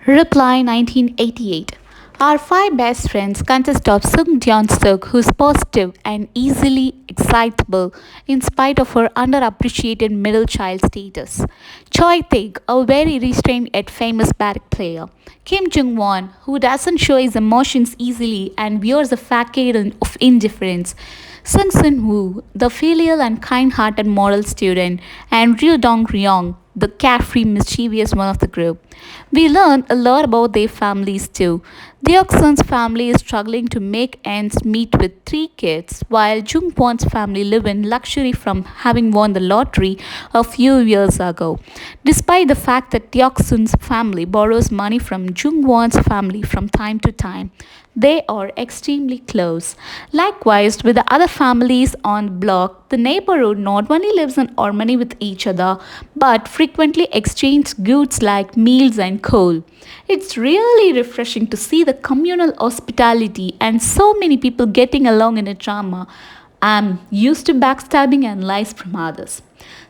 Reply 1988. Our five best friends consist of Suk, who's positive and easily excitable in spite of her underappreciated middle child status. Choi Taek, a very restrained yet famous barrack player. Kim Jung Won, who doesn't show his emotions easily and wears a facade of indifference. Sung Sun Woo, the filial and kind hearted model student, and Ryu Dong Ryong, the carefree, mischievous one of the group. We learn a lot about their families too. Deoksun's family is struggling to make ends meet with three kids, while Jungwon's family live in luxury from having won the lottery a few years ago. Despite the fact that Deoksun's family borrows money from Jungwon's family from time to time, they are extremely close. Likewise, with the other families on the block, the neighborhood not only lives in harmony with each other but frequently exchange goods like meals and coal. It's really refreshing to see the communal hospitality and so many people getting along in a drama. I'm used to backstabbing and lies from others.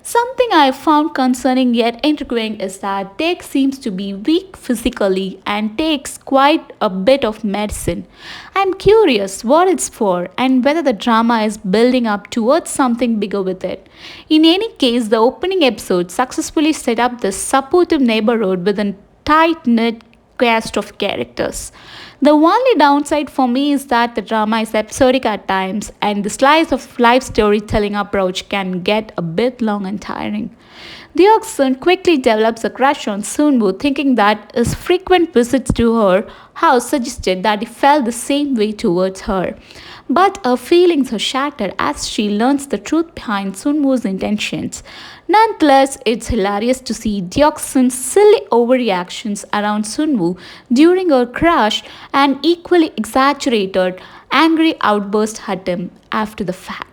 Something I found concerning yet intriguing is that Take seems to be weak physically and takes quite a bit of medicine. I'm curious what it's for and whether the drama is building up towards something bigger with it. In any case, the opening episode successfully set up this supportive neighborhood with a tight knit cast of characters. The only downside for me is that the drama is episodic at times and the slice of life storytelling approach can get a bit long and tiring. Deoksun quickly develops a crush on Sunwoo, thinking that his frequent visits to her house suggested that he felt the same way towards her. But her feelings are shattered as she learns the truth behind Sunwoo's intentions. Nonetheless, it's hilarious to see Deoksun's silly overreactions around Sunwoo during her crush and equally exaggerated angry outbursts at him after the fact.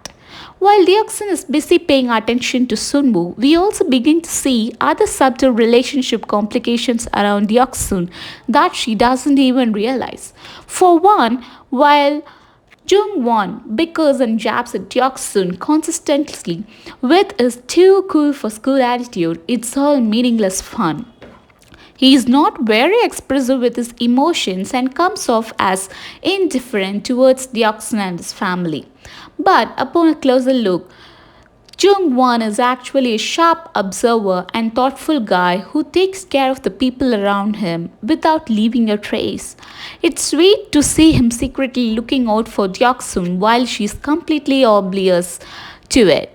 While Deoksun is busy paying attention to Sunwoo, we also begin to see other subtle relationship complications around Deoksun that she doesn't even realize. For one, while Jung Won bickers and jabs at Deoksun consistently with his too cool for school attitude, it's all meaningless fun. He is not very expressive with his emotions and comes off as indifferent towards Deoksun and his family. But upon a closer look, Jung Won is actually a sharp observer and thoughtful guy who takes care of the people around him without leaving a trace. It's sweet to see him secretly looking out for Deoksun while she's completely oblivious to it.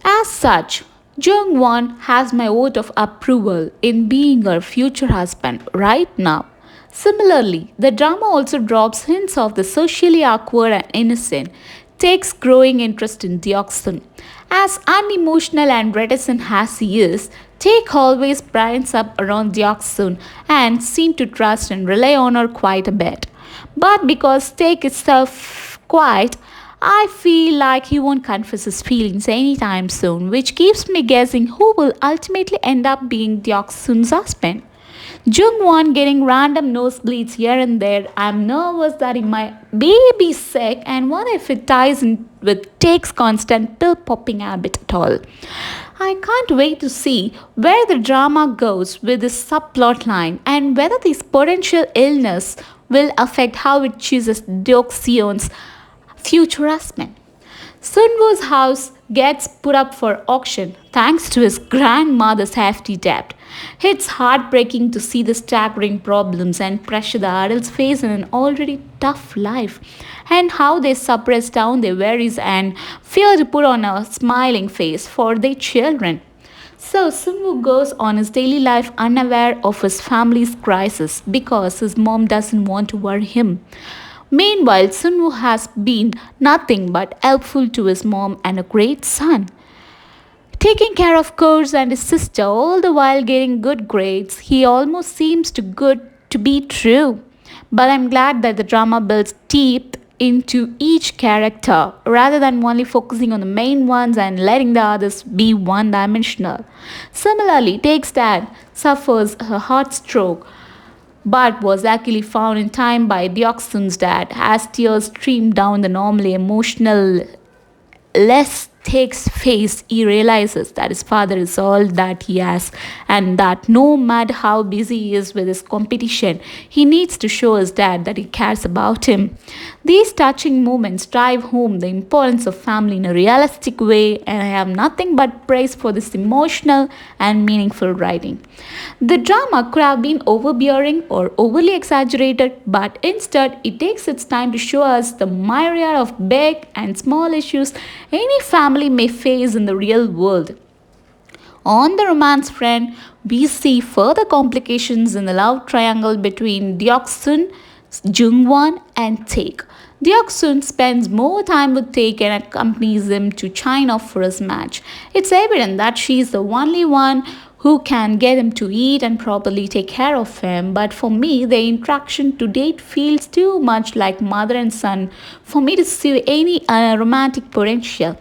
As such, Jung Won has my vote of approval in being her future husband right now. Similarly, the drama also drops hints of the socially awkward and innocent, takes growing interest in Deoksun. As unemotional and reticent as he is, Take always brightens up around Deoksun and seems to trust and rely on her quite a bit. But because Take is self quiet, I feel like he won't confess his feelings anytime soon, which keeps me guessing who will ultimately end up being Deoksun's husband. Jung Won getting random nosebleeds here and there. I'm nervous that he might be sick, and what if it ties in with Take's constant pill popping habit at all? I can't wait to see where the drama goes with this subplot line and whether this potential illness will affect how it chooses Deoksion's future husband. Sunwoo's house gets put up for auction thanks to his grandmother's hefty debt. It's heartbreaking to see the staggering problems and pressure the adults face in an already tough life, and how they suppress down their worries and fear to put on a smiling face for their children. So Sunwoo goes on his daily life unaware of his family's crisis because his mom doesn't want to worry him. Meanwhile, Sunwoo has been nothing but helpful to his mom and a great son. Taking care of Kurz and his sister all the while getting good grades, he almost seems too good to be true. But I'm glad that the drama builds depth into each character rather than only focusing on the main ones and letting the others be one dimensional. Similarly, Take's dad suffers a heart stroke but was luckily found in time by Deoksun's dad as tears streamed down the normally emotional, less takes face, he realizes that his father is all that he has, and that no matter how busy he is with his competition, he needs to show his dad that he cares about him. These touching moments drive home the importance of family in a realistic way, and I have nothing but praise for this emotional and meaningful writing. The drama could have been overbearing or overly exaggerated, but instead it takes its time to show us the myriad of big and small issues any family may face in the real world. On the romance front, we see further complications in the love triangle between Deoksun, Jungwon, and Taek. Deoksun spends more time with Taek and accompanies him to China for his match. It's evident that she is the only one who can get him to eat and properly take care of him. But for me, the interaction to date feels too much like mother and son for me to see any romantic potential.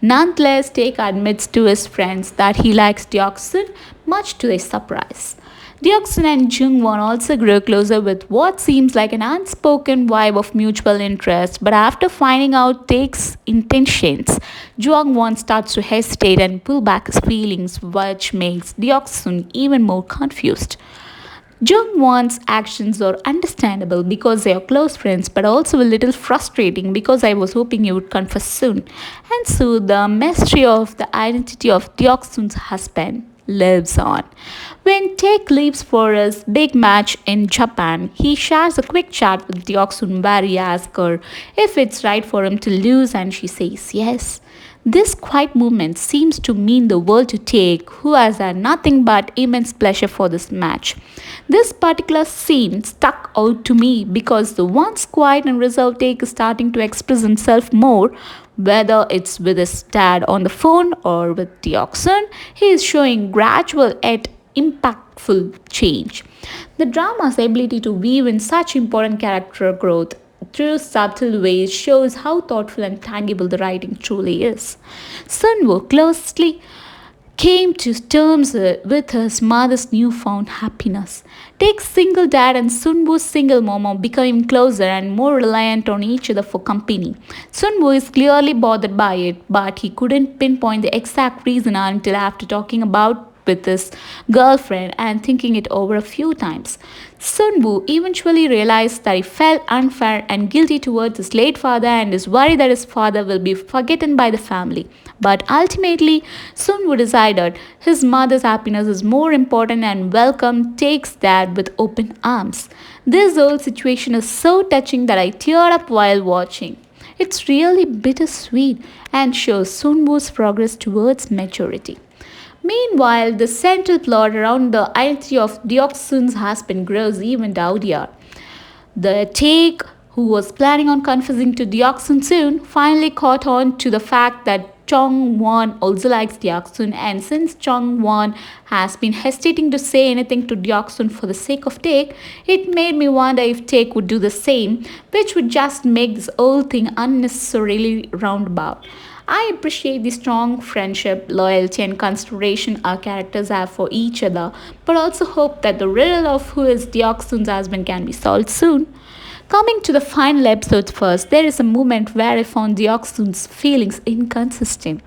Nonetheless, Taek admits to his friends that he likes Deoksun, much to their surprise. Deoksun and Jungwon also grow closer with what seems like an unspoken vibe of mutual interest, but after finding out Taek's intentions, Jungwon starts to hesitate and pull back his feelings, which makes Deoksun even more confused. Jungwon's actions are understandable because they are close friends, but also a little frustrating because I was hoping he would confess soon. And so the mystery of the identity of Deoksun's husband lives on. When Taek leaves for his big match in Japan, he shares a quick chat with Deoksun where he asks her if it's right for him to lose, and she says yes. This quiet movement seems to mean the world to Taek, who has had nothing but immense pleasure for this match. This particular scene stuck out to me because the once quiet and reserved Taek is starting to express himself more, whether it's with his dad on the phone or with Deoksun. He is showing gradual yet impactful change. The drama's ability to weave in such important character growth through subtle ways shows how thoughtful and tangible the writing truly is. Sunwoo closely came to terms with his mother's newfound happiness. Taek's single dad and Sunwoo's single mom are becoming closer and more reliant on each other for company. Sunwoo is clearly bothered by it, but he couldn't pinpoint the exact reason until after talking about with his girlfriend and thinking it over a few times. Sunwoo eventually realized that he felt unfair and guilty towards his late father and is worried that his father will be forgotten by the family. But ultimately, Sunwoo decided his mother's happiness is more important and welcomed Taek's dad with open arms. This whole situation is so touching that I teared up while watching. It's really bittersweet and shows Sunwoo's progress towards maturity. Meanwhile, the central plot around the identity of Deoksun's husband grows even dowdier. The Taek, who was planning on confessing to Deoksun soon, finally caught on to the fact that Chong Won also likes Deoksun, and since Chong Won has been hesitating to say anything to Deoksun for the sake of Taek, it made me wonder if Taek would do the same, which would just make this whole thing unnecessarily roundabout. I appreciate the strong friendship, loyalty, and consideration our characters have for each other, but also hope that the riddle of who is Deoksun's husband can be solved soon. Coming to the final episodes first, there is a moment where I found Deoksun's feelings inconsistent.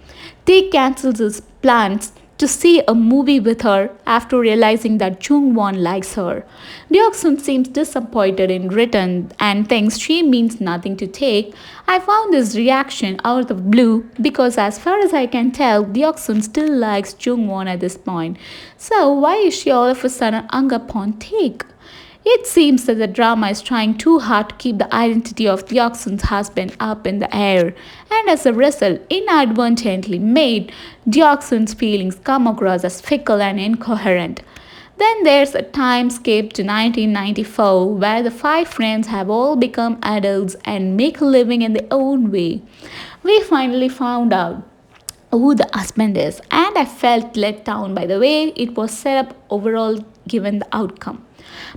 Taek cancels his plans to see a movie with her after realizing that Jungwon likes her. Deoksun seems disappointed in return and thinks she means nothing to Taek. I found this reaction out of blue because as far as I can tell, Deoksun still likes Jungwon at this point. So why is she all of a sudden hung upon Taek? It seems that the drama is trying too hard to keep the identity of Deoksun's husband up in the air, and as a result, inadvertently made Deoksun's feelings come across as fickle and incoherent. Then there's a time skip to 1994 where the five friends have all become adults and make a living in their own way. We finally found out who the husband is, and I felt let down by the way it was set up overall given the outcome.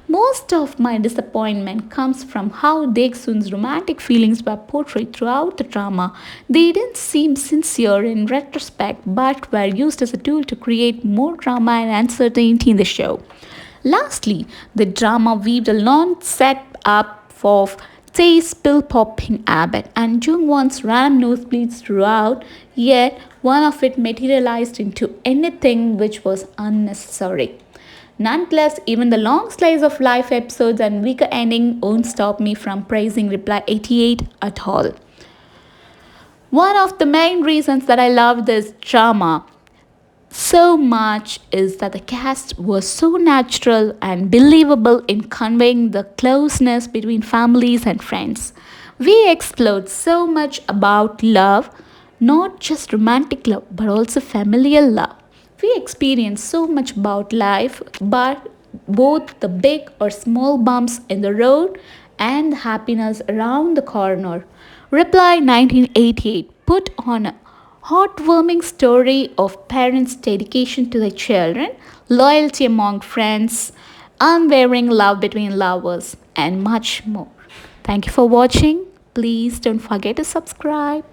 Most of my disappointment comes from how Deksun's romantic feelings were portrayed throughout the drama. They didn't seem sincere in retrospect but were used as a tool to create more drama and uncertainty in the show. Lastly, the drama weaved a long set up of says pill popping Abbott, and Jungwon's ran nosebleeds throughout, yet one of it materialized into anything which was unnecessary. Nonetheless, even the long slice of life episodes and weaker ending won't stop me from praising Reply 88 at all. One of the main reasons that I love this drama so much is that the cast was so natural and believable in conveying the closeness between families and friends. We explored so much about love, not just romantic love, but also familial love. We experienced so much about life, but both the big or small bumps in the road and the happiness around the corner. Reply 1988 put on a heartwarming story of parents' dedication to their children, loyalty among friends, unwavering love between lovers, and much more. Thank you for watching. Please don't forget to subscribe.